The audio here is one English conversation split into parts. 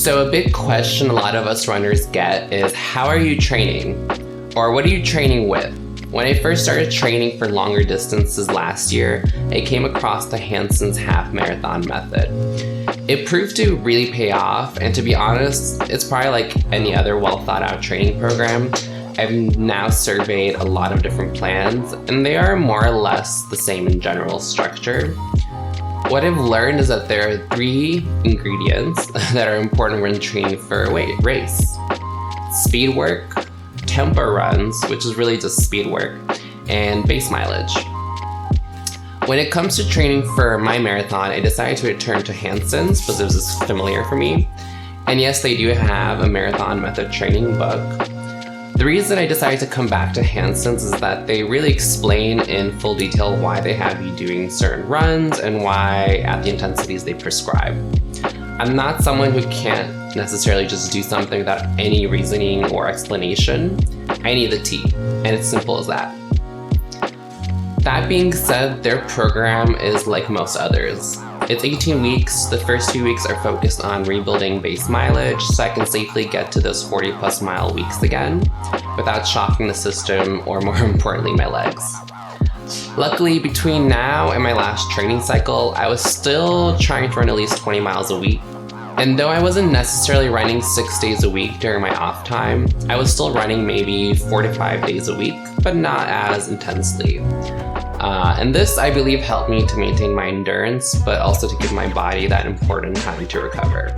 So a big question a lot of us runners get is, how are you training? Or what are you training with? When I first started training for longer distances last year, I came across the Hanson's half marathon method. It proved to really pay off, and to be honest, it's probably like any other well thought out training program. I've now surveyed a lot of different plans, and they are more or less the same in general structure. What I've learned is that there are 3 ingredients that are important when training for a race. Speed work, tempo runs, which is really just speed work, and base mileage. When it comes to training for my marathon, I decided to return to Hanson's because it was familiar for me. And yes, they do have a marathon method training book. The reason I decided to come back to Hanson's is that they really explain in full detail why they have you doing certain runs and why at the intensities they prescribe. I'm not someone who can't necessarily just do something without any reasoning or explanation. I need the tea, and it's simple as that. That being said, their program is like most others. It's 18 weeks. The first 2 weeks are focused on rebuilding base mileage so I can safely get to those 40 plus mile weeks again without shocking the system or, more importantly, my legs. Luckily, between now and my last training cycle, I was still trying to run at least 20 miles a week. And though I wasn't necessarily running 6 days a week during my off time, I was still running maybe 4 to 5 days a week, but not as intensely. And this, I believe, helped me to maintain my endurance, but also to give my body that important time to recover.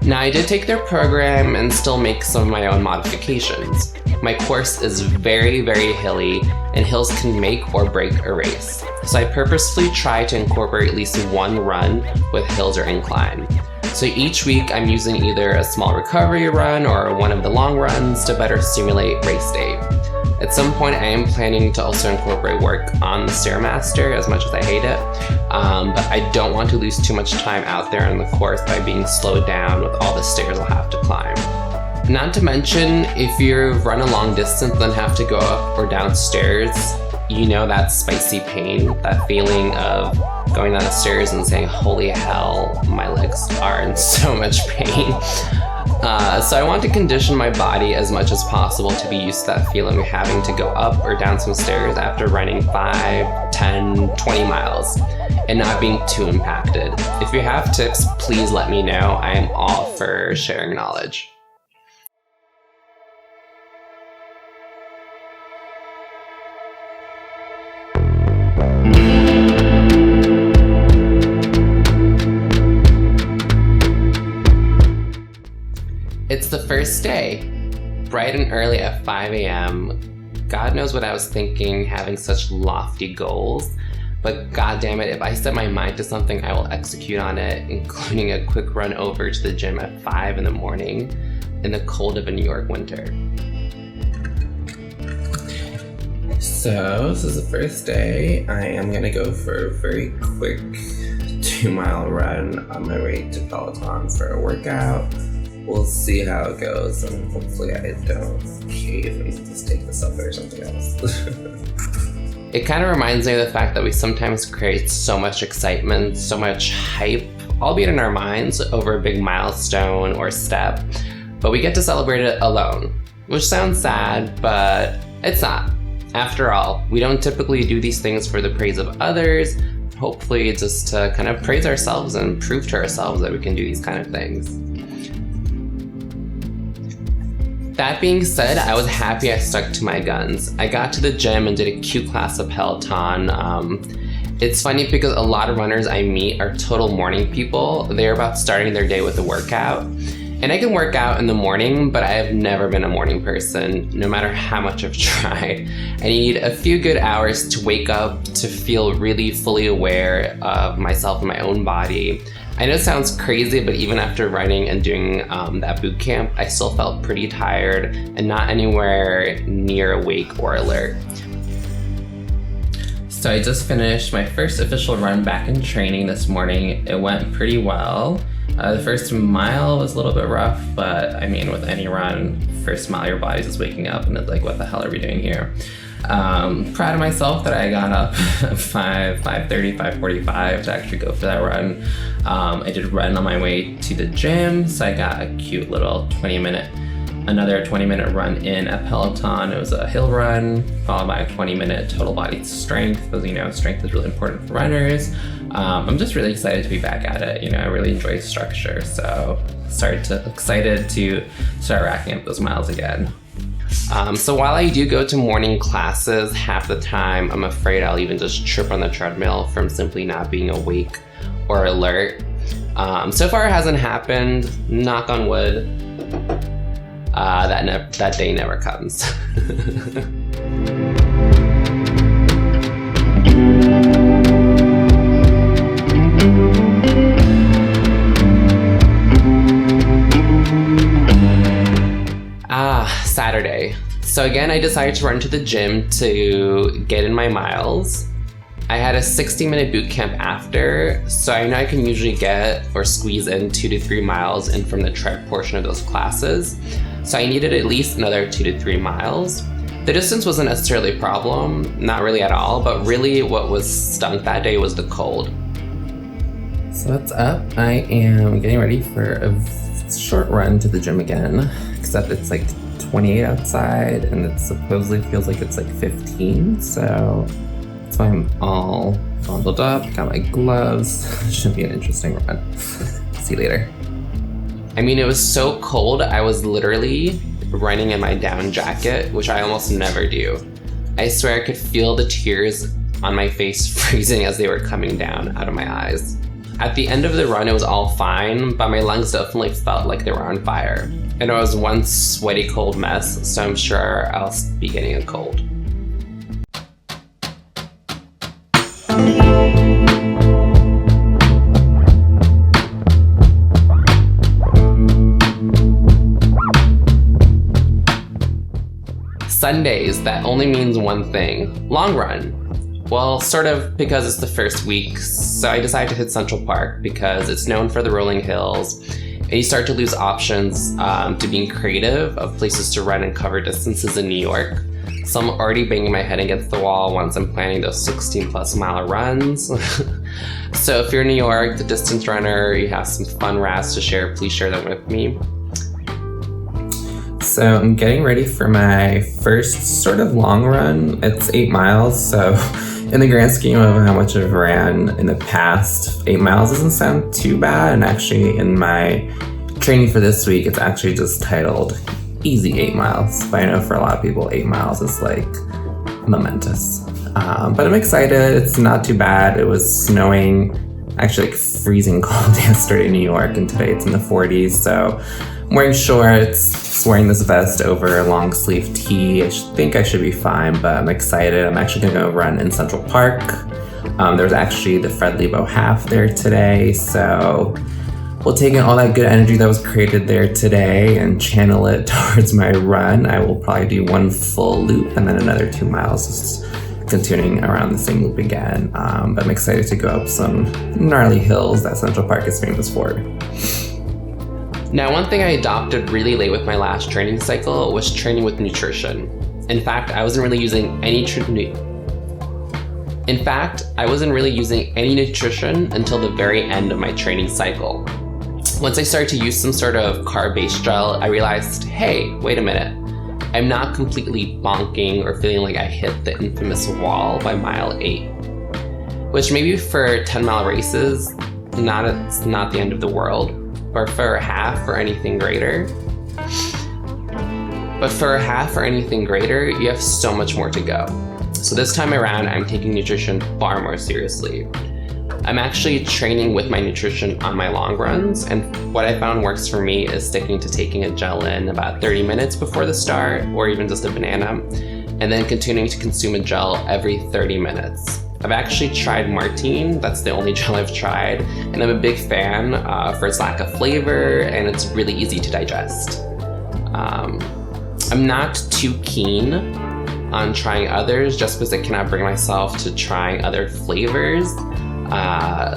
Now, I did take their program and still make some of my own modifications. My course is very, very hilly, and hills can make or break a race. So I purposefully try to incorporate at least one run with hills or incline. So each week I'm using either a small recovery run or one of the long runs to better simulate race day. At some point, I am planning to also incorporate work on the Stairmaster, as much as I hate it, but I don't want to lose too much time out there on the course by being slowed down with all the stairs I'll have to climb. Not to mention, if you run a long distance and have to go up or down stairs, you know that spicy pain, that feeling of going down the stairs and saying, holy hell, my legs are in so much pain. So I want to condition my body as much as possible to be used to that feeling of having to go up or down some stairs after running 5, 10, 20 miles and not being too impacted. If you have tips, please let me know. I am all for sharing knowledge. It's the first day, bright and early at 5 a.m. God knows what I was thinking having such lofty goals, but god damn it, if I set my mind to something, I will execute on it, including a quick run over to the gym at 5 in the morning in the cold of a New York winter. So, this is the first day. I am gonna go for a very quick 2-mile run on my way to Peloton for a workout. We'll see how it goes, and hopefully I don't cave and just take this up or something else. It kind of reminds me of the fact that we sometimes create so much excitement, so much hype, albeit in our minds, over a big milestone or step, but we get to celebrate it alone, which sounds sad, but it's not. After all, we don't typically do these things for the praise of others, hopefully just to kind of praise ourselves and prove to ourselves that we can do these kind of things. That being said, I was happy I stuck to my guns. I got to the gym and did a Q class of Peloton. It's funny because a lot of runners I meet are total morning people. They're about starting their day with a workout. And I can work out in the morning, but I have never been a morning person, no matter how much I've tried. I need a few good hours to wake up, to feel really fully aware of myself and my own body. I know it sounds crazy, but even after running and doing that boot camp, I still felt pretty tired and not anywhere near awake or alert. So I just finished my first official run back in training this morning. It went pretty well. The first mile was a little bit rough, but I mean, with any run, first mile your body's just waking up and it's like, what the hell are we doing here? Proud of myself that I got up 5:30, 5:45 to actually go for that run. I did run on my way to the gym, so I got a cute little another 20-minute run in at Peloton. It was a hill run followed by a 20-minute total body strength, because strength is really important for runners. I'm just really excited to be back at it. I really enjoy structure, so excited to start racking up those miles again. So while I do go to morning classes, half the time I'm afraid I'll even just trip on the treadmill from simply not being awake or alert. So far it hasn't happened, knock on wood. That day never comes. Saturday. So again, I decided to run to the gym to get in my miles. I had a 60-minute boot camp after, so I know I can usually get or squeeze in 2 to 3 miles in from the tread portion of those classes. So I needed at least another 2 to 3 miles. The distance wasn't necessarily a problem, not really at all, but really what was stunk that day was the cold. So what's up? I am getting ready for a short run to the gym again, except it's like 28 outside and it supposedly feels like it's like 15, so that's why I'm all bundled up, got my gloves. Should be an interesting run. See you later. I mean, it was so cold, I was literally running in my down jacket, which I almost never do. I swear I could feel the tears on my face freezing as they were coming down out of my eyes. At the end of the run, it was all fine, but my lungs definitely felt like they were on fire. And it was one sweaty, cold mess, so I'm sure I'll be getting a cold. Sundays, that only means one thing: long run. Well, sort of, because it's the first week, so I decided to hit Central Park because it's known for the rolling hills, and you start to lose options to being creative of places to run and cover distances in New York. So I'm already banging my head against the wall once I'm planning those 16+ mile runs. So if you're in New York, the distance runner, you have some fun RAS to share, please share them with me. So I'm getting ready for my first sort of long run. It's 8 miles, so in the grand scheme of how much I've ran in the past, 8 miles doesn't sound too bad. And actually in my training for this week, it's actually just titled Easy 8 Miles. But I know for a lot of people, 8 miles is like momentous. But I'm excited, it's not too bad. It was snowing, actually like freezing cold yesterday in New York, and today it's in the 40s. So I'm wearing shorts, just wearing this vest over a long sleeve tee. I think I should be fine, but I'm excited. I'm actually gonna go run in Central Park. There's actually the Fred Lebow half there today, so we'll take in all that good energy that was created there today and channel it towards my run. I will probably do one full loop and then another 2 miles, just continuing around the same loop again. But I'm excited to go up some gnarly hills that Central Park is famous for. Now, one thing I adopted really late with my last training cycle was training with nutrition. In fact, I wasn't really using any nutrition until the very end of my training cycle. Once I started to use some sort of carb-based gel, I realized, hey, wait a minute. I'm not completely bonking or feeling like I hit the infamous wall by mile 8. Which maybe for 10-mile races, it's not the end of the world. Or for a half or anything greater. But for a half or anything greater, you have so much more to go. So this time around, I'm taking nutrition far more seriously. I'm actually training with my nutrition on my long runs, and what I found works for me is sticking to taking a gel in about 30 minutes before the start, or even just a banana, and then continuing to consume a gel every 30 minutes. I've actually tried Martine, that's the only gel I've tried, and I'm a big fan for its lack of flavor, and it's really easy to digest. I'm not too keen on trying others just because I cannot bring myself to trying other flavors,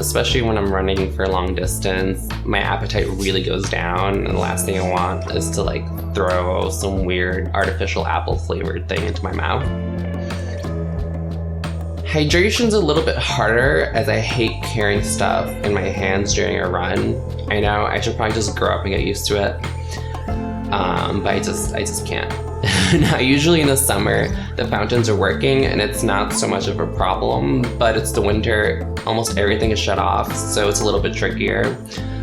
especially when I'm running for a long distance. My appetite really goes down, and the last thing I want is to throw some weird artificial apple flavored thing into my mouth. Hydration's a little bit harder as I hate carrying stuff in my hands during a run. I know I should probably just grow up and get used to it, but I just can't. Now, usually in the summer, the fountains are working and it's not so much of a problem, but it's the winter, almost everything is shut off, so it's a little bit trickier.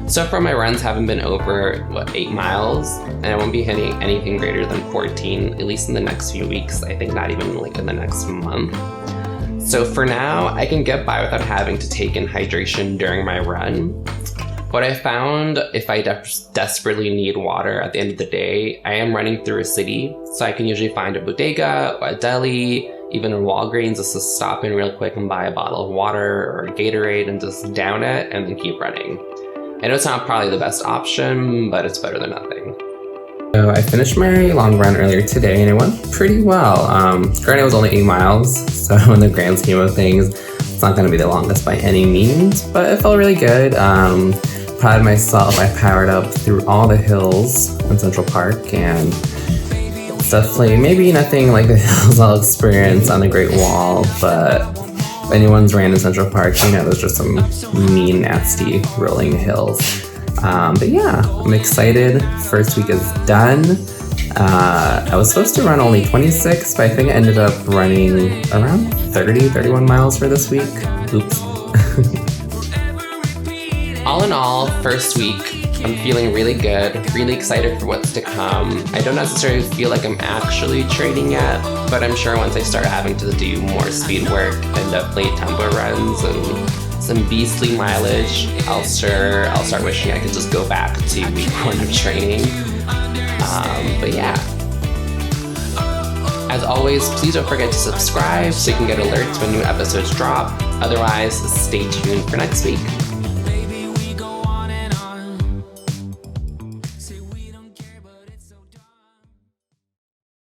So far my runs haven't been over, 8 miles, and I won't be hitting anything greater than 14, at least in the next few weeks. I think not even like in the next month. So for now, I can get by without having to take in hydration during my run. What I found, if I desperately need water at the end of the day, I am running through a city, so I can usually find a bodega or a deli, even a Walgreens, just to stop in real quick and buy a bottle of water or a Gatorade and just down it and then keep running. I know it's not probably the best option, but it's better than nothing. So I finished my long run earlier today and it went pretty well. Granted, it was only 8 miles, so in the grand scheme of things, it's not going to be the longest by any means, but it felt really good. Proud of myself, I powered up through all the hills in Central Park, and it's definitely maybe nothing like the hills I'll experience on the Great Wall, but if anyone's ran in Central Park, you know there's just some mean, nasty rolling hills. But yeah, I'm excited. First week is done. I was supposed to run only 26, but I think I ended up running around 31 miles for this week. Oops. All in all, first week, I'm feeling really good, really excited for what's to come. I don't necessarily feel like I'm actually training yet, but I'm sure once I start having to do more speed work and definitely tempo runs and some beastly mileage, I'll start wishing I could just go back to week 1 of training. But yeah. As always, please don't forget to subscribe so you can get alerts when new episodes drop. Otherwise, stay tuned for next week.